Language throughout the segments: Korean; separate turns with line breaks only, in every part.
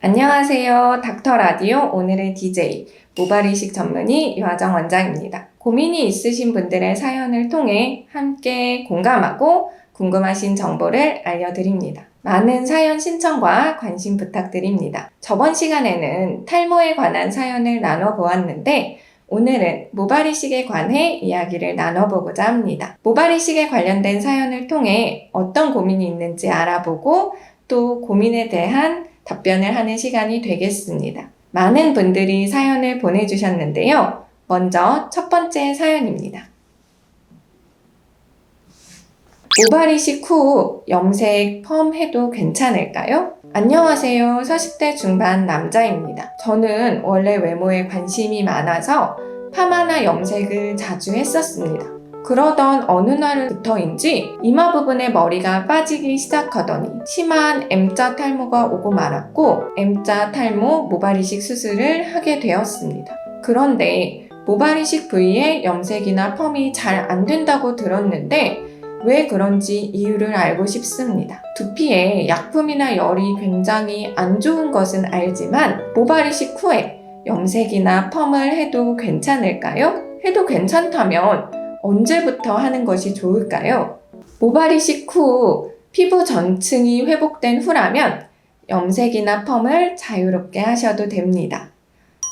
안녕하세요. 닥터 라디오 오늘의 DJ 모발이식 전문의 유하정 원장입니다. 고민이 있으신 분들의 사연을 통해 함께 공감하고 궁금하신 정보를 알려드립니다. 많은 사연 신청과 관심 부탁드립니다. 저번 시간에는 탈모에 관한 사연을 나눠보았는데 오늘은 모발이식에 관해 이야기를 나눠보고자 합니다. 모발이식에 관련된 사연을 통해 어떤 고민이 있는지 알아보고 또 고민에 대한 답변을 하는 시간이 되겠습니다. 많은 분들이 사연을 보내주셨는데요. 먼저 첫 번째 사연입니다. 모발이식 후 염색, 펌 해도 괜찮을까요? 안녕하세요. 40대 중반 남자입니다. 저는 원래 외모에 관심이 많아서 파마나 염색을 자주 했었습니다. 그러던 어느 날부터인지 이마 부분에 머리가 빠지기 시작하더니 심한 M자 탈모가 오고 말았고 M자 탈모 모발이식 수술을 하게 되었습니다. 그런데 모발이식 부위에 염색이나 펌이 잘 안 된다고 들었는데 왜 그런지 이유를 알고 싶습니다. 두피에 약품이나 열이 굉장히 안 좋은 것은 알지만 모발이식 후에 염색이나 펌을 해도 괜찮을까요? 해도 괜찮다면 언제부터 하는 것이 좋을까요? 모발이식 후 피부 전층이 회복된 후라면 염색이나 펌을 자유롭게 하셔도 됩니다.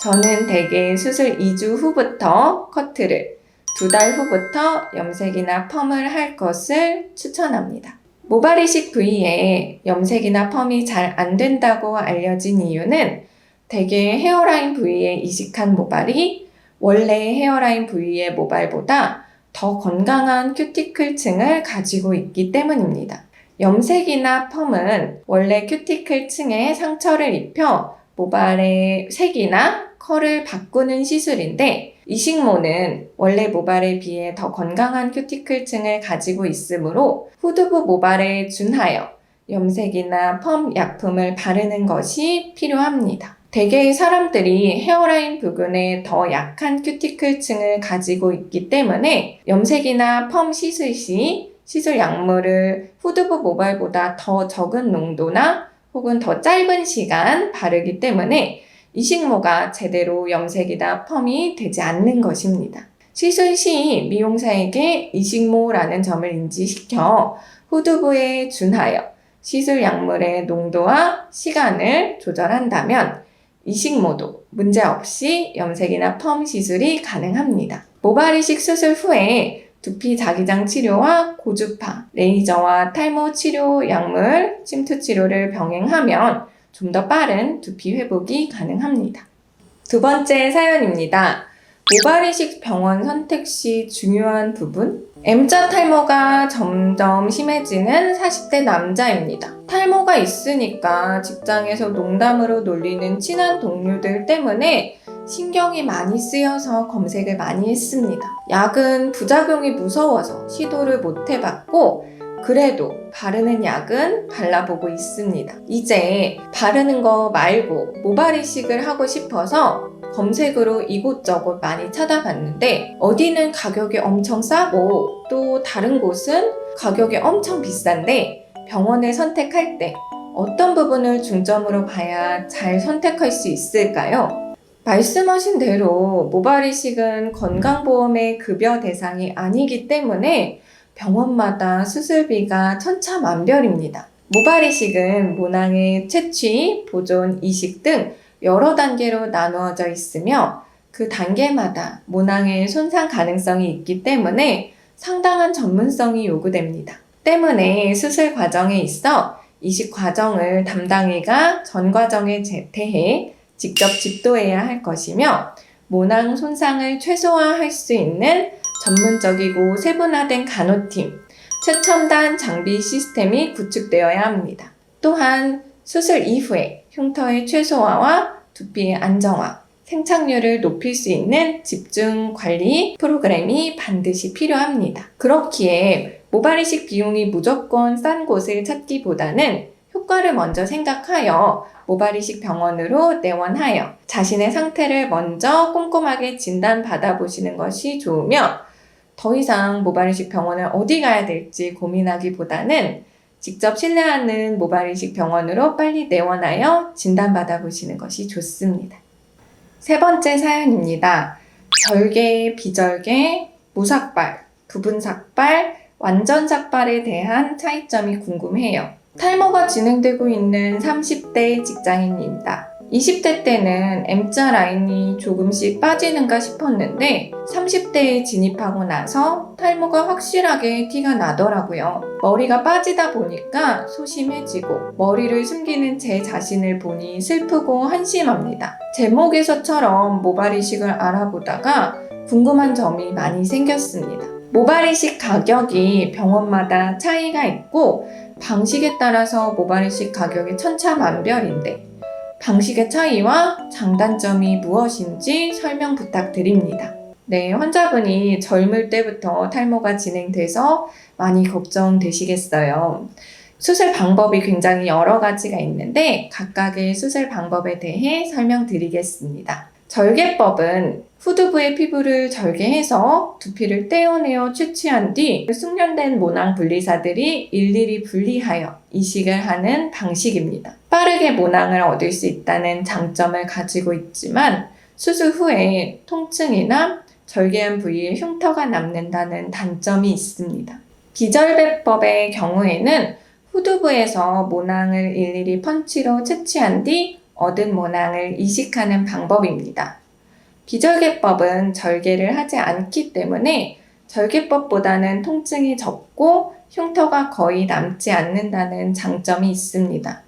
저는 대개 수술 2주 후부터 커트를, 2달 후부터 염색이나 펌을 할 것을 추천합니다. 모발이식 부위에 염색이나 펌이 잘 안 된다고 알려진 이유는 대개 헤어라인 부위에 이식한 모발이 원래 헤어라인 부위의 모발보다 더 건강한 큐티클층을 가지고 있기 때문입니다. 염색이나 펌은 원래 큐티클층에 상처를 입혀 모발의 색이나 컬을 바꾸는 시술인데 이식모는 원래 모발에 비해 더 건강한 큐티클층을 가지고 있으므로 후두부 모발에 준하여 염색이나 펌 약품을 바르는 것이 필요합니다. 대개의 사람들이 헤어라인 부근에 더 약한 큐티클층을 가지고 있기 때문에 염색이나 펌 시술 시 시술 약물을 후두부 모발보다 더 적은 농도나 혹은 더 짧은 시간 바르기 때문에 이식모가 제대로 염색이나 펌이 되지 않는 것입니다. 시술 시 미용사에게 이식모라는 점을 인지시켜 후두부에 준하여 시술 약물의 농도와 시간을 조절한다면 이식모도 문제없이 염색이나 펌 시술이 가능합니다. 모발이식 수술 후에 두피 자기장 치료와 고주파, 레이저와 탈모 치료 약물, 침투 치료를 병행하면 좀 더 빠른 두피 회복이 가능합니다. 두 번째 사연입니다. 모발이식 병원 선택 시 중요한 부분? M자 탈모가 점점 심해지는 40대 남자입니다. 탈모가 있으니까 직장에서 농담으로 놀리는 친한 동료들 때문에 신경이 많이 쓰여서 검색을 많이 했습니다. 약은 부작용이 무서워서 시도를 못 해봤고 그래도 바르는 약은 발라보고 있습니다. 이제 바르는 거 말고 모발이식을 하고 싶어서 검색으로 이곳저곳 많이 찾아봤는데 어디는 가격이 엄청 싸고 또 다른 곳은 가격이 엄청 비싼데 병원을 선택할 때 어떤 부분을 중점으로 봐야 잘 선택할 수 있을까요? 말씀하신 대로 모발이식은 건강보험의 급여 대상이 아니기 때문에 병원마다 수술비가 천차만별입니다. 모발이식은 모낭의 채취, 보존, 이식 등 여러 단계로 나누어져 있으며 그 단계마다 모낭의 손상 가능성이 있기 때문에 상당한 전문성이 요구됩니다. 때문에 수술 과정에 있어 이식 과정을 담당의가 전 과정에 대해 직접 집도해야 할 것이며 모낭 손상을 최소화할 수 있는 전문적이고 세분화된 간호팀, 최첨단 장비 시스템이 구축되어야 합니다. 또한 수술 이후에 흉터의 최소화와 두피의 안정화, 생착률을 높일 수 있는 집중 관리 프로그램이 반드시 필요합니다. 그렇기에 모발이식 비용이 무조건 싼 곳을 찾기보다는 효과를 먼저 생각하여 모발이식 병원으로 내원하여 자신의 상태를 먼저 꼼꼼하게 진단받아 보시는 것이 좋으며 더 이상 모발이식 병원을 어디 가야 될지 고민하기보다는 직접 신뢰하는 모발이식 병원으로 빨리 내원하여 진단받아 보시는 것이 좋습니다. 세 번째 사연입니다. 절개, 비절개, 무삭발, 부분 삭발, 완전 삭발에 대한 차이점이 궁금해요. 탈모가 진행되고 있는 30대 직장인입니다. 20대 때는 M자 라인이 조금씩 빠지는가 싶었는데 30대에 진입하고 나서 탈모가 확실하게 티가 나더라고요. 머리가 빠지다 보니까 소심해지고 머리를 숨기는 제 자신을 보니 슬프고 한심합니다. 제목에서처럼 모발이식을 알아보다가 궁금한 점이 많이 생겼습니다. 모발이식 가격이 병원마다 차이가 있고 방식에 따라서 모발이식 가격이 천차만별인데 방식의 차이와 장단점이 무엇인지 설명 부탁드립니다. 네, 환자분이 젊을 때부터 탈모가 진행돼서 많이 걱정되시겠어요. 수술 방법이 굉장히 여러 가지가 있는데 각각의 수술 방법에 대해 설명드리겠습니다. 절개법은 후두부의 피부를 절개해서 두피를 떼어내어 채취한 뒤 숙련된 모낭 분리사들이 일일이 분리하여 이식을 하는 방식입니다. 빠르게 모낭을 얻을 수 있다는 장점을 가지고 있지만 수술 후에 통증이나 절개한 부위에 흉터가 남는다는 단점이 있습니다. 비절개법의 경우에는 후두부에서 모낭을 일일이 펀치로 채취한 뒤 얻은 모낭을 이식하는 방법입니다. 비절개법은 절개를 하지 않기 때문에 절개법보다는 통증이 적고 흉터가 거의 남지 않는다는 장점이 있습니다.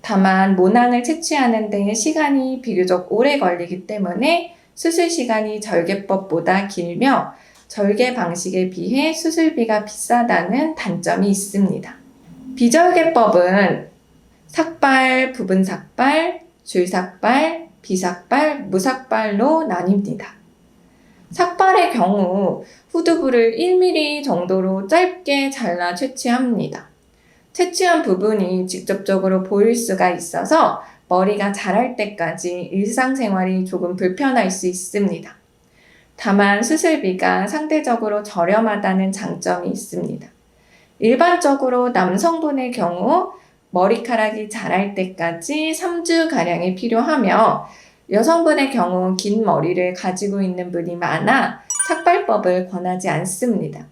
다만 모낭을 채취하는 데 시간이 비교적 오래 걸리기 때문에 수술 시간이 절개법보다 길며 절개 방식에 비해 수술비가 비싸다는 단점이 있습니다. 비절개법은 삭발, 부분 삭발, 줄삭발, 비삭발, 무삭발로 나뉩니다. 삭발의 경우 후두부를 1mm 정도로 짧게 잘라 채취합니다. 채취한 부분이 직접적으로 보일 수가 있어서 머리가 자랄 때까지 일상생활이 조금 불편할 수 있습니다. 다만 수술비가 상대적으로 저렴하다는 장점이 있습니다. 일반적으로 남성분의 경우 머리카락이 자랄 때까지 3주가량이 필요하며 여성분의 경우 긴 머리를 가지고 있는 분이 많아 삭발법을 권하지 않습니다.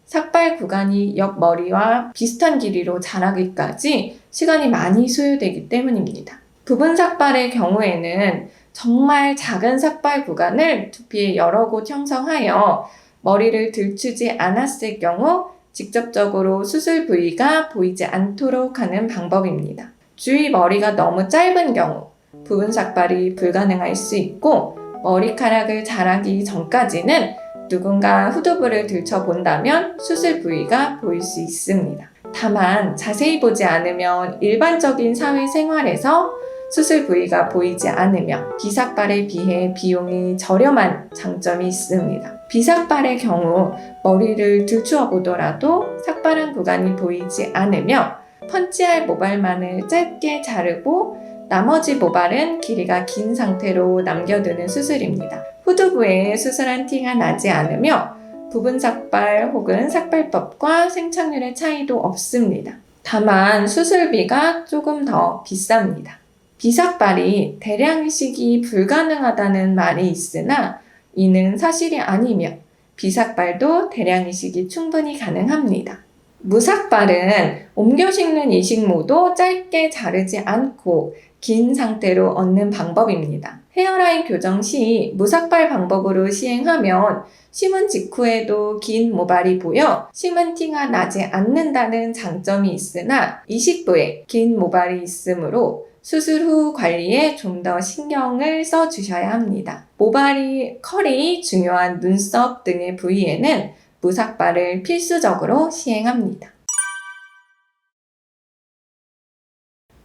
삭발 구간이 옆머리와 비슷한 길이로 자라기까지 시간이 많이 소요되기 때문입니다. 부분 삭발의 경우에는 정말 작은 삭발 구간을 두피에 여러 곳 형성하여 머리를 들추지 않았을 경우 직접적으로 수술 부위가 보이지 않도록 하는 방법입니다. 주위 머리가 너무 짧은 경우 부분 삭발이 불가능할 수 있고 머리카락을 자라기 전까지는 누군가 후두부를 들춰본다면 수술 부위가 보일 수 있습니다. 다만 자세히 보지 않으면 일반적인 사회생활에서 수술 부위가 보이지 않으며 비삭발에 비해 비용이 저렴한 장점이 있습니다. 비삭발의 경우 머리를 들추어 보더라도 삭발한 구간이 보이지 않으며 펀치할 모발만을 짧게 자르고 나머지 모발은 길이가 긴 상태로 남겨두는 수술입니다. 후두부에 수술한 티가 나지 않으며 부분 삭발 혹은 삭발법과 생착률의 차이도 없습니다. 다만 수술비가 조금 더 비쌉니다. 비삭발이 대량 이식이 불가능하다는 말이 있으나 이는 사실이 아니며 비삭발도 대량 이식이 충분히 가능합니다. 무삭발은 옮겨 심는 이식모도 짧게 자르지 않고 긴 상태로 얻는 방법입니다. 헤어라인 교정 시 무삭발 방법으로 시행하면 심은 직후에도 긴 모발이 보여 심은 티가 나지 않는다는 장점이 있으나 이식부에 긴 모발이 있으므로 수술 후 관리에 좀 더 신경을 써주셔야 합니다. 모발이 컬이 중요한 눈썹 등의 부위에는 무삭발을 필수적으로 시행합니다.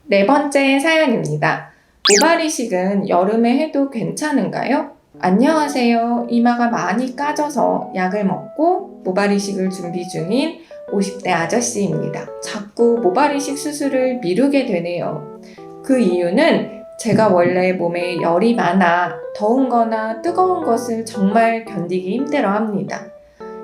네 번째 사연입니다. 모발이식은 여름에 해도 괜찮은가요? 안녕하세요. 이마가 많이 까져서 약을 먹고 모발이식을 준비 중인 50대 아저씨입니다. 자꾸 모발이식 수술을 미루게 되네요. 그 이유는 제가 원래 몸에 열이 많아 더운 거나 뜨거운 것을 정말 견디기 힘들어 합니다.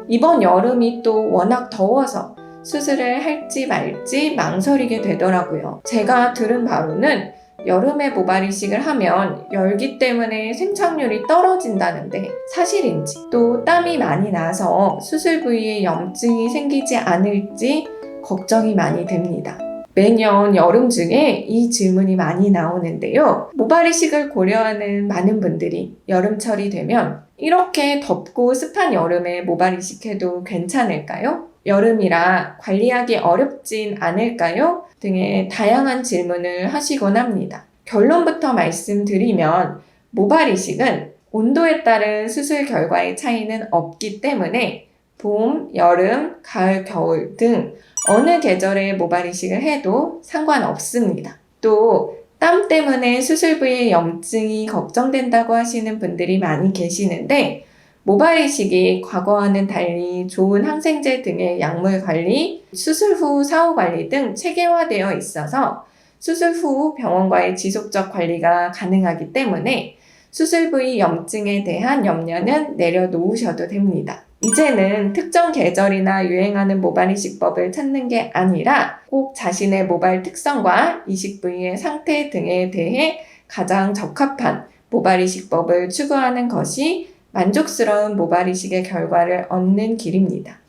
이번 여름이 또 워낙 더워서 수술을 할지 말지 망설이게 되더라고요. 제가 들은 바로는 여름에 모발 이식을 하면 열기 때문에 생착률이 떨어진다는데 사실인지, 또 땀이 많이 나서 수술 부위에 염증이 생기지 않을지 걱정이 많이 됩니다. 매년 여름 중에 이 질문이 많이 나오는데요. 모발 이식을 고려하는 많은 분들이 여름철이 되면 이렇게 덥고 습한 여름에 모발 이식해도 괜찮을까요? 여름이라 관리하기 어렵진 않을까요? 등의 다양한 질문을 하시곤 합니다. 결론부터 말씀드리면 모발 이식은 온도에 따른 수술 결과의 차이는 없기 때문에 봄, 여름, 가을, 겨울 등 어느 계절에 모발 이식을 해도 상관없습니다. 또 땀 때문에 수술 부위에 염증이 걱정된다고 하시는 분들이 많이 계시는데 모발 이식이 과거와는 달리 좋은 항생제 등의 약물 관리, 수술 후 사후 관리 등 체계화되어 있어서 수술 후 병원과의 지속적 관리가 가능하기 때문에 수술 부위 염증에 대한 염려는 내려놓으셔도 됩니다. 이제는 특정 계절이나 유행하는 모발 이식법을 찾는 게 아니라 꼭 자신의 모발 특성과 이식 부위의 상태 등에 대해 가장 적합한 모발 이식법을 추구하는 것이 만족스러운 모발 이식의 결과를 얻는 길입니다.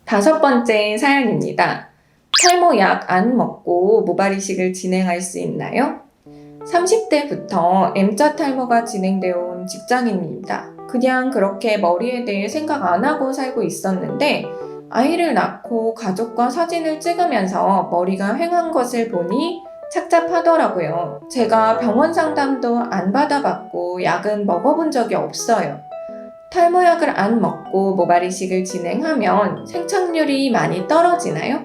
5번째 사연입니다. 탈모약 안 먹고 모발 이식을 진행할 수 있나요? 30대부터 M자 탈모가 진행되어 온 직장인입니다. 그냥 그렇게 머리에 대해 생각 안 하고 살고 있었는데 아이를 낳고 가족과 사진을 찍으면서 머리가 휑한 것을 보니 착잡하더라고요. 제가 병원 상담도 안 받아봤고 약은 먹어본 적이 없어요. 탈모약을 안 먹고 모발 이식을 진행하면 생착률이 많이 떨어지나요?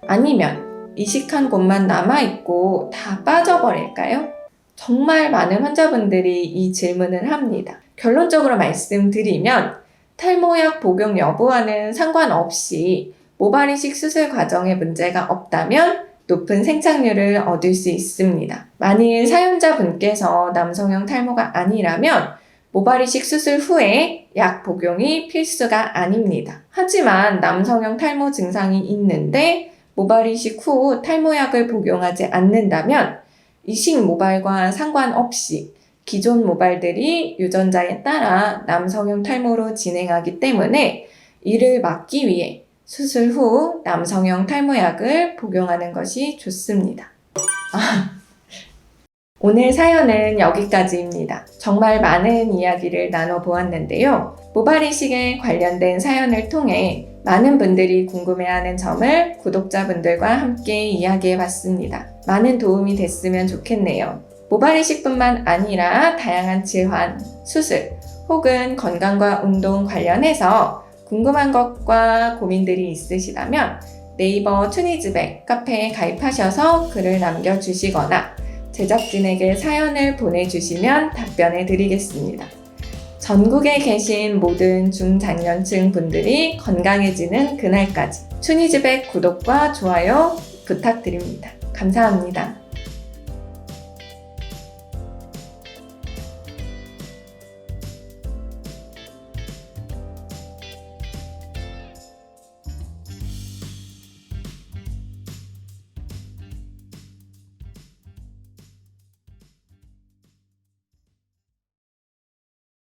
아니면 이식한 곳만 남아있고 다 빠져버릴까요? 정말 많은 환자분들이 이 질문을 합니다. 결론적으로 말씀드리면 탈모약 복용 여부와는 상관없이 모발 이식 수술 과정에 문제가 없다면 높은 생착률을 얻을 수 있습니다. 만일 사용자분께서 남성형 탈모가 아니라면 모발 이식 수술 후에 약 복용이 필수가 아닙니다. 하지만 남성형 탈모 증상이 있는데 모발 이식 후 탈모약을 복용하지 않는다면 이식 모발과 상관없이 기존 모발들이 유전자에 따라 남성형 탈모로 진행하기 때문에 이를 막기 위해 수술 후 남성형 탈모약을 복용하는 것이 좋습니다. 오늘 사연은 여기까지입니다. 정말 많은 이야기를 나눠보았는데요. 모발 이식에 관련된 사연을 통해 많은 분들이 궁금해하는 점을 구독자분들과 함께 이야기해봤습니다. 많은 도움이 됐으면 좋겠네요. 모발 이식뿐만 아니라 다양한 질환, 수술, 혹은 건강과 운동 관련해서 궁금한 것과 고민들이 있으시다면 네이버 투니즈백 카페에 가입하셔서 글을 남겨주시거나 제작진에게 사연을 보내주시면 답변해 드리겠습니다. 전국에 계신 모든 중장년층 분들이 건강해지는 그날까지 투니즈백 구독과 좋아요 부탁드립니다. 감사합니다.